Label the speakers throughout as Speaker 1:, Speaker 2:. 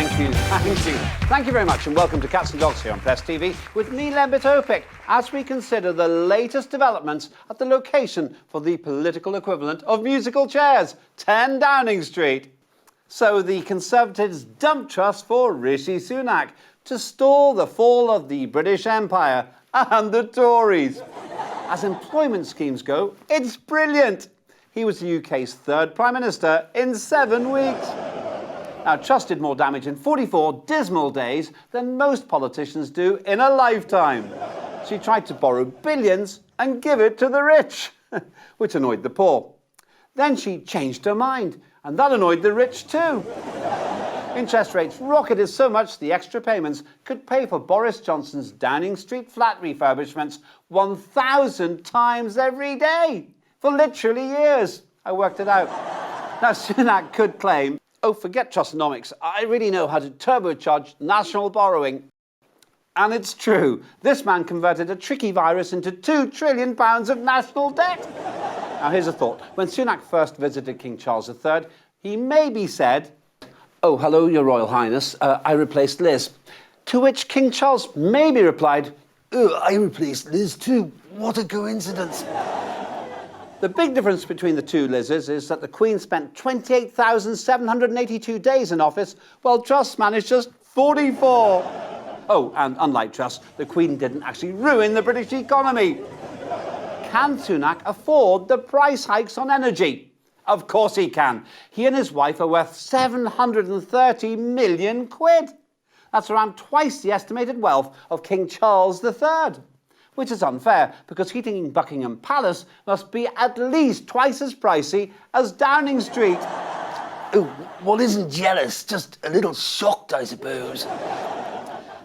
Speaker 1: Thank you. Thank you very much, and welcome to Cats and Dogs here on Press TV with me, Lembit Opik, as we consider the latest developments at the location for the political equivalent of musical chairs, 10 Downing Street. So the Conservatives dump trust for Rishi Sunak to stall the fall of the British Empire and the Tories. As employment schemes go, it's brilliant. He was the UK's third Prime Minister in 7 weeks. Now, trust did more damage in 44 dismal days than most politicians do in a lifetime. She tried to borrow billions and give it to the rich, which annoyed the poor. Then she changed her mind, and that annoyed the rich too. Interest rates rocketed so much the extra payments could pay for Boris Johnson's Downing Street flat refurbishments 1,000 times every day for literally years. I worked it out. Now, Sunak could claim, oh, forget trustonomics, I really know how to turbocharge national borrowing. And it's true. This man converted a tricky virus into £2 trillion of national debt. Now, here's a thought. When Sunak first visited King Charles III, he maybe said, oh, hello, Your Royal Highness, I replaced Liz. To which King Charles maybe replied, oh, I replaced Liz too. What a coincidence. The big difference between the two Liz's is that the Queen spent 28,782 days in office, while Truss managed just 44. Oh, and unlike Truss, the Queen didn't actually ruin the British economy. Can Sunak afford the price hikes on energy? Of course he can. He and his wife are worth 730 million quid. That's around twice the estimated wealth of King Charles III. Which is unfair, because heating Buckingham Palace must be at least twice as pricey as Downing Street.
Speaker 2: Oh, one isn't jealous, just a little shocked, I suppose.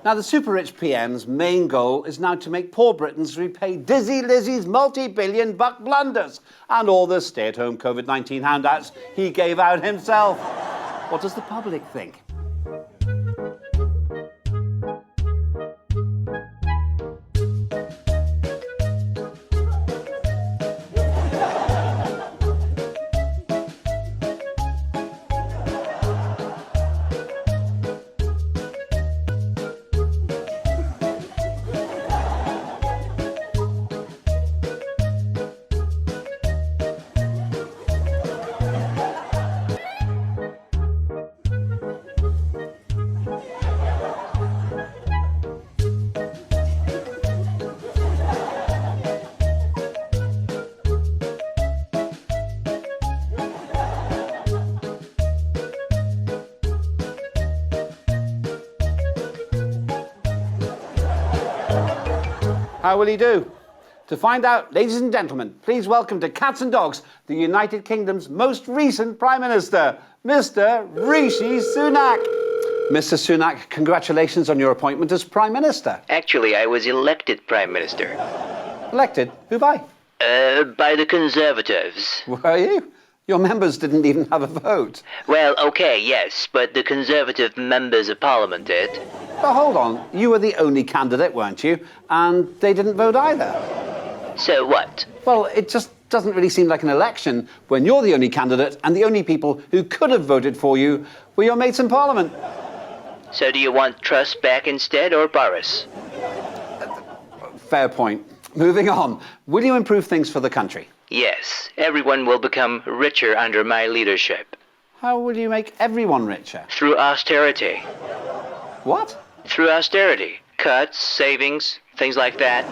Speaker 1: Now, the super-rich PM's main goal is now to make poor Britons repay Dizzy Lizzie's multi-billion buck blunders and all the stay-at-home COVID-19 handouts he gave out himself. What does the public think? How will he do? To find out, ladies and gentlemen, please welcome to Cats and Dogs, the United Kingdom's most recent Prime Minister, Mr. Rishi Sunak. Mr. Sunak, congratulations on your appointment as Prime Minister.
Speaker 3: Actually, I was elected Prime Minister.
Speaker 1: Elected? Who by?
Speaker 3: By the Conservatives.
Speaker 1: Were you? Your members didn't even have a vote.
Speaker 3: Well, okay, yes, but the Conservative members of Parliament did.
Speaker 1: But hold on, you were the only candidate, weren't you? And they didn't vote either.
Speaker 3: So what?
Speaker 1: Well, it just doesn't really seem like an election when you're the only candidate and the only people who could have voted for you were your mates in Parliament.
Speaker 3: So do you want Truss back instead, or Boris?
Speaker 1: Fair point. Moving on. Will you improve things for the country?
Speaker 3: Yes, everyone will become richer under my leadership.
Speaker 1: How will you make everyone richer?
Speaker 3: Through austerity.
Speaker 1: What?
Speaker 3: Through austerity. Cuts, savings, things like that.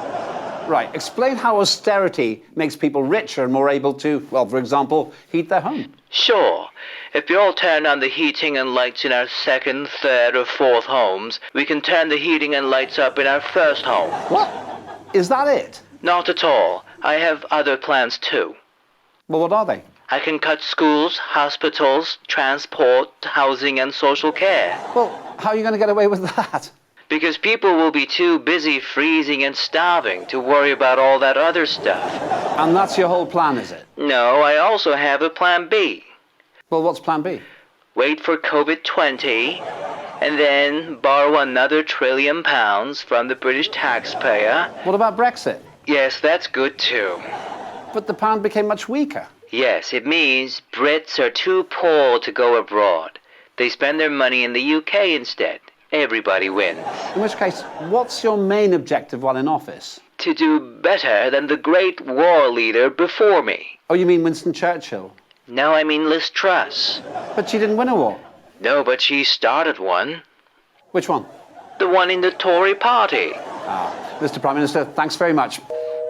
Speaker 1: Right. Explain how austerity makes people richer and more able to, well, for example, heat their home.
Speaker 3: Sure. If we all turn on the heating and lights in our second, third, or fourth homes, we can turn the heating and lights up in our first home.
Speaker 1: What? Is that it?
Speaker 3: Not at all. I have other plans too.
Speaker 1: Well, what are they?
Speaker 3: I can cut schools, hospitals, transport, housing, and social care.
Speaker 1: Well, how are you going to get away with that?
Speaker 3: Because people will be too busy freezing and starving to worry about all that other stuff.
Speaker 1: And that's your whole plan, is it?
Speaker 3: No, I also have a plan B.
Speaker 1: Well, what's plan B?
Speaker 3: Wait for COVID-20, and then borrow another £1 trillion from the British taxpayer.
Speaker 1: What about Brexit?
Speaker 3: Yes, that's good too.
Speaker 1: But the pound became much weaker.
Speaker 3: Yes, it means Brits are too poor to go abroad. They spend their money in the UK instead. Everybody wins.
Speaker 1: In which case, what's your main objective while in office?
Speaker 3: To do better than the great war leader before me.
Speaker 1: Oh, you mean Winston Churchill?
Speaker 3: No, I mean Liz Truss.
Speaker 1: But she didn't win a war.
Speaker 3: No, but she started one.
Speaker 1: Which one?
Speaker 3: The one in the Tory party.
Speaker 1: Mr. Prime Minister, thanks very much.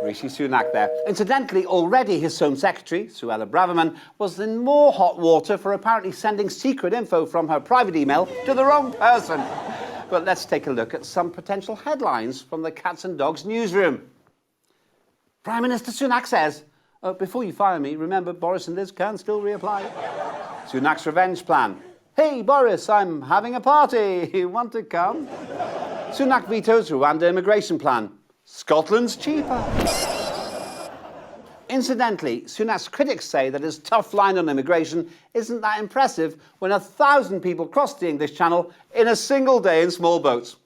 Speaker 1: Rishi Sunak there. Incidentally, already his Home Secretary, Suella Braverman, was in more hot water for apparently sending secret info from her private email to the wrong person. But let's take a look at some potential headlines from the Cats and Dogs newsroom. Prime Minister Sunak says, before you fire me, remember Boris and Liz can still reapply. Sunak's revenge plan. Hey, Boris, I'm having a party. You want to come? Sunak vetoes Rwanda immigration plan. Scotland's cheaper. Incidentally, Sunak's critics say that his tough line on immigration isn't that impressive when 1,000 people crossed the English Channel in a single day in small boats.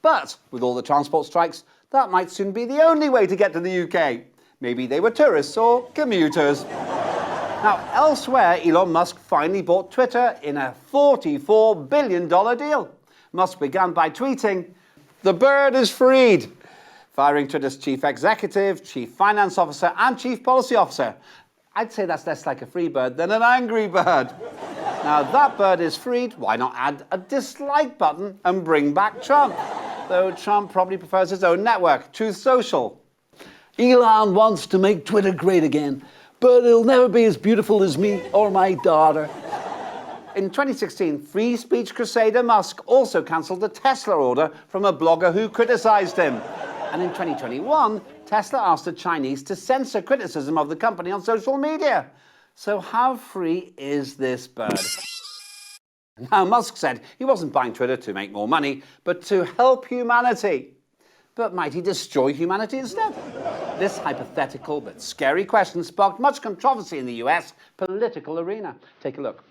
Speaker 1: But with all the transport strikes, that might soon be the only way to get to the UK. Maybe they were tourists or commuters. Now, elsewhere, Elon Musk finally bought Twitter in a $44 billion deal. Musk began by tweeting, "The bird is freed," firing Twitter's chief executive, chief finance officer, and chief policy officer. I'd say that's less like a free bird than an angry bird. Now, that bird is freed, why not add a dislike button and bring back Trump? Though Trump probably prefers his own network, Truth Social.
Speaker 2: Elon wants to make Twitter great again, but it'll never be as beautiful as me or my daughter.
Speaker 1: In 2016, free speech crusader Musk also cancelled the Tesla order from a blogger who criticised him. And in 2021, Tesla asked the Chinese to censor criticism of the company on social media. So how free is this bird? Now, Musk said he wasn't buying Twitter to make more money, but to help humanity. But might he destroy humanity instead? This hypothetical but scary question sparked much controversy in the US political arena. Take a look.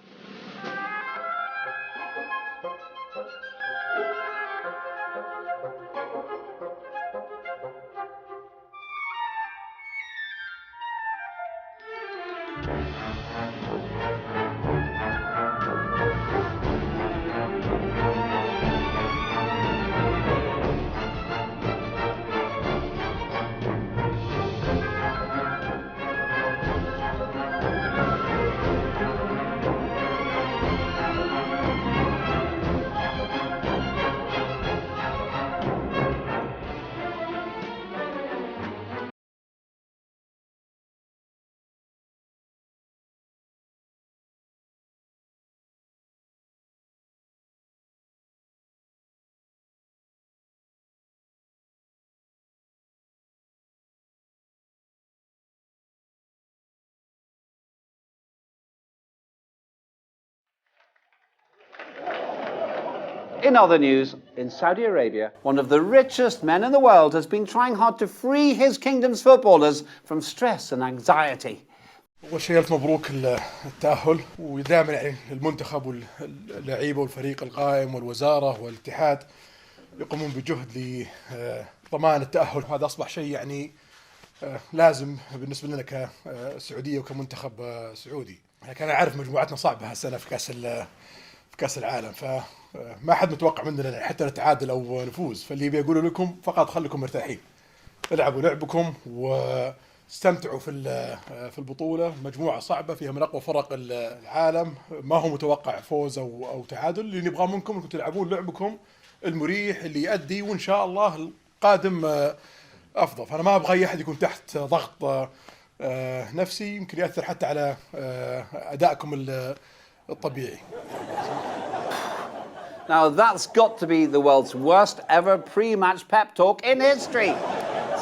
Speaker 1: In other news, in Saudi Arabia, one of the richest men in the world has been trying hard to free his kingdom's footballers from stress and anxiety.
Speaker 4: أول شيء ألف مبروك التأهل ودائما يعني المنتخب واللعيبة والفريق القائم والوزارة والاتحاد يقومون بجهد لضمان التأهل. هذا أصبح شيء يعني لازم بالنسبة لنا كسعودية وكمنتخب سعودي. أنا أعرف مجموعتنا صعبة هالسنة في كأس العالم، فما حد متوقع مننا حتى نتعادل أو نفوز، فاللي بيقولوا لكم فقط خليكم مرتاحين، العبوا لعبكم واستمتعوا في البطولة. مجموعة صعبة فيها من أقوى فرق العالم، ما هو متوقع فوز أو تعادل. اللي نبغاه منكم أنكم تلعبون لعبكم المريح اللي يؤدي، وإن شاء الله القادم أفضل. فأنا ما أبغى أي أحد يكون تحت ضغط نفسي يمكن يأثر حتى على أدائكم الطبيعي.
Speaker 1: Now that's got to be the world's worst ever pre-match pep talk in history.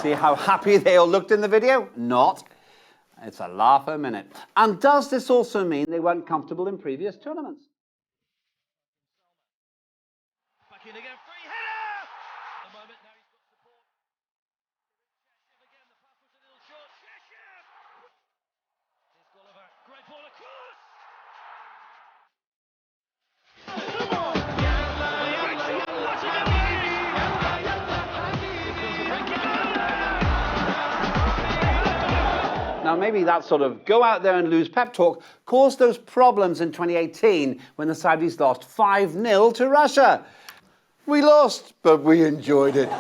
Speaker 1: See how happy they all looked in the video? Not. It's a laugh a minute. And does this also mean they weren't comfortable in previous tournaments?
Speaker 5: Back in again, free header! A moment now he's got support. Again, the pass was a little short. Shechev! Here's Gulliver. Great ball across!
Speaker 1: Now, maybe that sort of go out there and lose pep talk caused those problems in 2018 when the Saudis lost 5-0 to Russia. We lost, but we enjoyed it.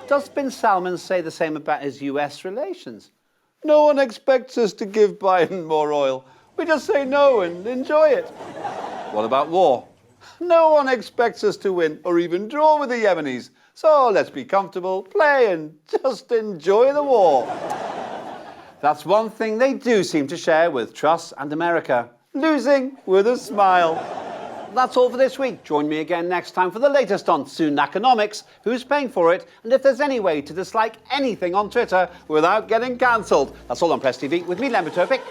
Speaker 1: Does bin Salman say the same about his US relations? No one expects us to give Biden more oil. We just say no and enjoy it. What about war? No one expects us to win or even draw with the Yemenis. So let's be comfortable, play and just enjoy the war. That's one thing they do seem to share with Truss and America. Losing with a smile. That's all for this week. Join me again next time for the latest on Sunaconomics, who's paying for it, and if there's any way to dislike anything on Twitter without getting cancelled. That's all on Press TV with me, Len Topic.